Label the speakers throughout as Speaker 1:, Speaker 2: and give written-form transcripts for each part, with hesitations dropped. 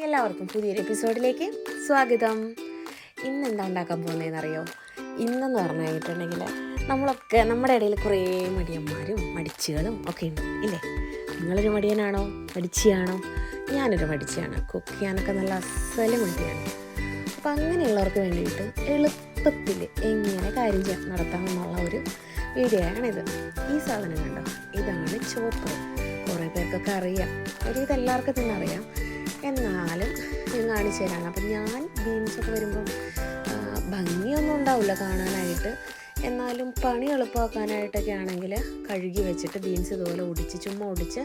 Speaker 1: എല്ലാവർക്കും പുതിയൊരു എപ്പിസോഡിലേക്ക് സ്വാഗതം. ഇന്നെന്താ ഉണ്ടാക്കാൻ പോകുന്നതെന്നറിയോ? ഇന്നെന്ന് പറഞ്ഞിട്ടുണ്ടെങ്കിൽ നമ്മളൊക്കെ നമ്മുടെ ഇടയിൽ കുറേ മടിയന്മാരും മടിച്ചികളും ഒക്കെ ഉണ്ട് ഇല്ലേ? നിങ്ങളൊരു മടിയനാണോ, മടിച്ചിയാണോ? ഞാനൊരു മടിച്ചിയാണ്. കുക്ക് ചെയ്യാനൊക്കെ നല്ല അസല് മടിയാണ്. അപ്പോൾ അങ്ങനെയുള്ളവർക്ക് വേണ്ടിയിട്ട് എളുപ്പത്തിൽ എങ്ങനെ കാര്യം നടത്താമെന്നുള്ള ഒരു വീഡിയോ ആണിത്. ഈ സാധനം കണ്ടോ, ഇതാണ് ചോപ്പർ. കുറേ പേർക്കൊക്കെ അറിയാം, ഒരു ഇതെല്ലാവർക്കും തന്നെ അറിയാം. എന്നാലും ഞാൻ കാണിച്ചു തരാണ്. അപ്പം ഞാൻ ബീൻസൊക്കെ വരുമ്പം ഭംഗിയൊന്നും ഉണ്ടാവില്ല കാണാനായിട്ട്, എന്നാലും പണി എളുപ്പമാക്കാനായിട്ടൊക്കെ ആണെങ്കിൽ കഴുകി വെച്ചിട്ട് ബീൻസ് ഇതുപോലെ ചുമ്മാ ഒടിച്ച്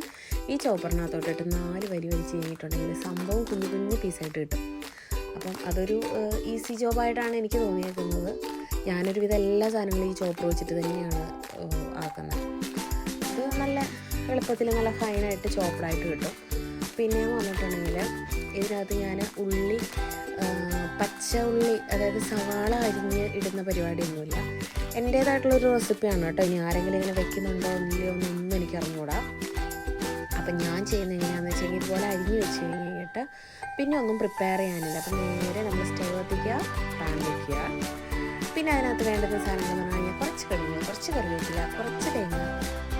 Speaker 1: ഈ ചോപ്പറിനകത്തോട്ടിട്ട് 4 വരി വലിച്ച് കഴിഞ്ഞിട്ടുണ്ടെങ്കിൽ സംഭവം കുഞ്ഞു കുഞ്ഞു പീസായിട്ട് കിട്ടും. അപ്പം അതൊരു ഈസി ജോബായിട്ടാണ് എനിക്ക് തോന്നിയേക്കുന്നത്. ഞാനൊരുവിധം എല്ലാ സാധനങ്ങളും ഈ ചോപ്പർ വെച്ചിട്ട് തന്നെയാണ് ആക്കുന്നത്. ഇത് നല്ല എളുപ്പത്തിൽ നല്ല ഫൈനായിട്ട് ചോപ്പറായിട്ട് കിട്ടും. പിന്നെയെന്ന് പറഞ്ഞിട്ടുണ്ടെങ്കിൽ ഇതിനകത്ത് ഞാൻ ഉള്ളി, പച്ച ഉള്ളി, അതായത് സവാള അരിഞ്ഞ് ഇടുന്ന പരിപാടിയൊന്നുമില്ല. എൻ്റേതായിട്ടുള്ളൊരു റെസിപ്പിയാണ് കേട്ടോ. ഇനി ആരെങ്കിലും ഇങ്ങനെ വെക്കുന്നുണ്ടോ ഇല്ലയോ എന്നൊന്നും എനിക്ക് അറിഞ്ഞുകൂടാ. അപ്പം ഞാൻ ചെയ്യുന്നത് എങ്ങനെയാണെന്ന് വെച്ച് കഴിഞ്ഞാൽ ഇതുപോലെ അരിഞ്ഞ് വെച്ച് കഴിഞ്ഞിട്ട് പിന്നെ ഒന്നും പ്രിപ്പയർ ചെയ്യാനില്ല. അപ്പം നേരെ നമ്മൾ സ്റ്റവ് കത്തിക്കുക, പാൻ വയ്ക്കുക. പിന്നെ അതിനകത്ത് വേണ്ടുന്ന സാധനങ്ങൾ എന്ന് പറഞ്ഞു കഴിഞ്ഞാൽ കുറച്ച് കടുക്, കുറച്ച് കറിവേപ്പില, കുറച്ച് തേങ്ങ,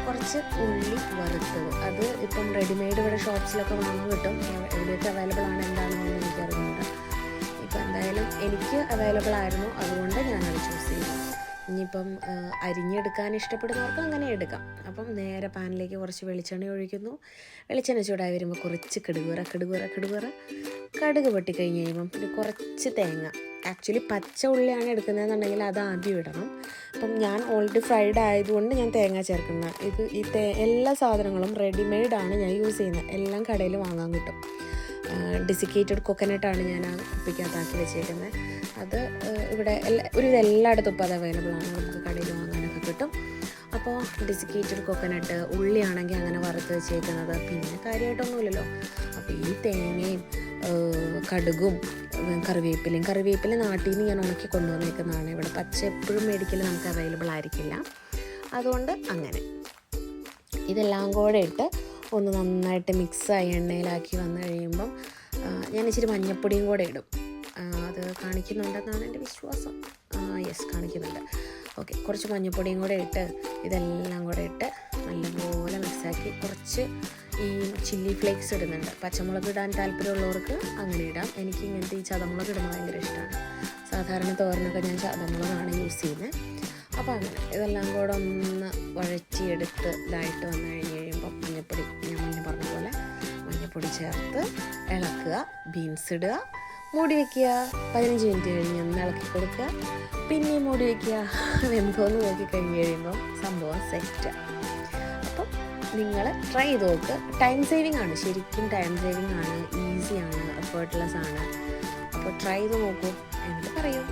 Speaker 1: കുറച്ച് ഉള്ളി വറുത്തത്. അത് ഇപ്പം റെഡിമെയ്ഡ് ഇവിടെ ഷോപ്സിലൊക്കെ വാങ്ങാൻ കിട്ടും. എവിടെയൊക്കെ അവൈലബിൾ ആണ് എന്താണെന്നൊന്നും എനിക്കറിയുന്നുണ്ട്. ഇപ്പം എന്തായാലും എനിക്ക് അവൈലബിൾ ആയിരുന്നു, അതുകൊണ്ട് ഞാനത് ചൂസ് ചെയ്തു. ഇനിയിപ്പം അരിഞ്ഞെടുക്കാൻ ഇഷ്ടപ്പെടുന്നവർക്ക് അങ്ങനെ എടുക്കാം. അപ്പം നേരെ പാനിലേക്ക് കുറച്ച് വെളിച്ചെണ്ണ ഒഴിക്കുന്നു. വെളിച്ചെണ്ണ ചൂടായി വരുമ്പോൾ കുറച്ച് കടുക് പൊട്ടിക്കഴിഞ്ഞ് കഴിയുമ്പം പിന്നെ കുറച്ച് തേങ്ങ. ആക്ച്വലി പച്ച ഉള്ളിയാണ് എടുക്കുന്നതെന്നുണ്ടെങ്കിൽ അത് ആദ്യം ഇടണം. അപ്പം ഞാൻ ഓൾറെഡി ഫ്രൈഡ് ആയതുകൊണ്ട് ഞാൻ തേങ്ങ ചേർക്കുന്നത്. എല്ലാ സാധനങ്ങളും റെഡിമെയ്ഡാണ് ഞാൻ യൂസ് ചെയ്യുന്നത്. എല്ലാം കടയിൽ വാങ്ങാൻ കിട്ടും. ഡെസിക്കേറ്റഡ് കൊക്കനട്ടാണ് ഞാൻ ആ കുപ്പിക്കകത്താക്കി വെച്ചേക്കുന്നത്. അത് ഇവിടെ എല്ലായിടത്തും ഇപ്പോൾ അത് അവൈലബിൾ ആണ്, നമുക്ക് കടയിൽ വാങ്ങാനൊക്കെ കിട്ടും. അപ്പോൾ ഡെസിക്കേറ്റഡ് കൊക്കനട്ട്, ഉള്ളിയാണെങ്കിൽ അങ്ങനെ വറുത്ത് വെച്ചേക്കുന്നത്. പിന്നെ കാര്യമായിട്ടൊന്നുമില്ലല്ലോ. അപ്പോൾ ഈ തേങ്ങയും കടുകും കറിവേപ്പില നാട്ടിൽ നിന്ന് ഞാൻ ഉണക്കി കൊണ്ടുവന്നേക്കുന്നതാണ്. ഇവിടെ പച്ച എപ്പോഴും മേടിക്കൽ നമുക്ക് അവൈലബിൾ ആയിരിക്കില്ല. അതുകൊണ്ട് അങ്ങനെ ഇതെല്ലാം കൂടെ ഇട്ട് ഒന്ന് നന്നായിട്ട് മിക്സായി എണ്ണയിലാക്കി വന്നു കഴിയുമ്പം ഞാൻ ഇച്ചിരി മഞ്ഞൾപ്പൊടിയും കൂടെ ഇടും. അത് കാണിക്കുന്നുണ്ടെന്നാണ് എൻ്റെ വിശ്വാസം. യെസ്, കാണിക്കുന്നുണ്ട്. ഓക്കെ, കുറച്ച് മഞ്ഞൾപ്പൊടിയും കൂടെ ഇട്ട് ഇതെല്ലാം കൂടെ ഇട്ട് നല്ലപോലെ മിക്സാക്കി കുറച്ച് ഈ ചില്ലി ഫ്ലേക്സ് ഇടുന്നുണ്ട്. പച്ചമുളക് ഇടാൻ താല്പര്യമുള്ളവർക്ക് അങ്ങനെ ഇടാം. എനിക്ക് ഇങ്ങനത്തെ ഈ ചതമുളക് ഇടുന്നത് ഭയങ്കര ഇഷ്ടമാണ്. സാധാരണ തോരനൊക്കെ ഞാൻ ചതമുളകാണ് യൂസ് ചെയ്യുന്നത്. അപ്പോൾ അങ്ങനെ ഇതെല്ലാം കൂടെ ഒന്ന് വഴറ്റിയെടുത്ത് ഇതായിട്ട് വന്നു കഴിയുമ്പം മഞ്ഞൾപ്പൊടി, ഞാൻ മുന്നേ പറഞ്ഞ പോലെ മഞ്ഞൾപ്പൊടി ചേർത്ത് ഇളക്കുക, ബീൻസ് ഇടുക, മൂടി വയ്ക്കുക. 15 മിനിറ്റ് കഴിഞ്ഞ് ഒന്ന് ഇളക്കി കൊടുക്കുക, പിന്നെയും മൂടി വയ്ക്കുക. വെന്തോന്ന് നോക്കി കഴിഞ്ഞ് കഴിയുമ്പോൾ സംഭവം സെറ്റ്. അപ്പം നിങ്ങൾ ട്രൈ ചെയ്ത് നോക്ക്. ടൈം സേവിങ് ആണ്, ശരിക്കും ടൈം സേവിങ് ആണ്, ഈസിയാണ്, എഫേർട്ട്ലെസ് ആണ്. അപ്പോൾ ട്രൈ ചെയ്ത് നോക്കൂ, എന്നിട്ട് പറയൂ.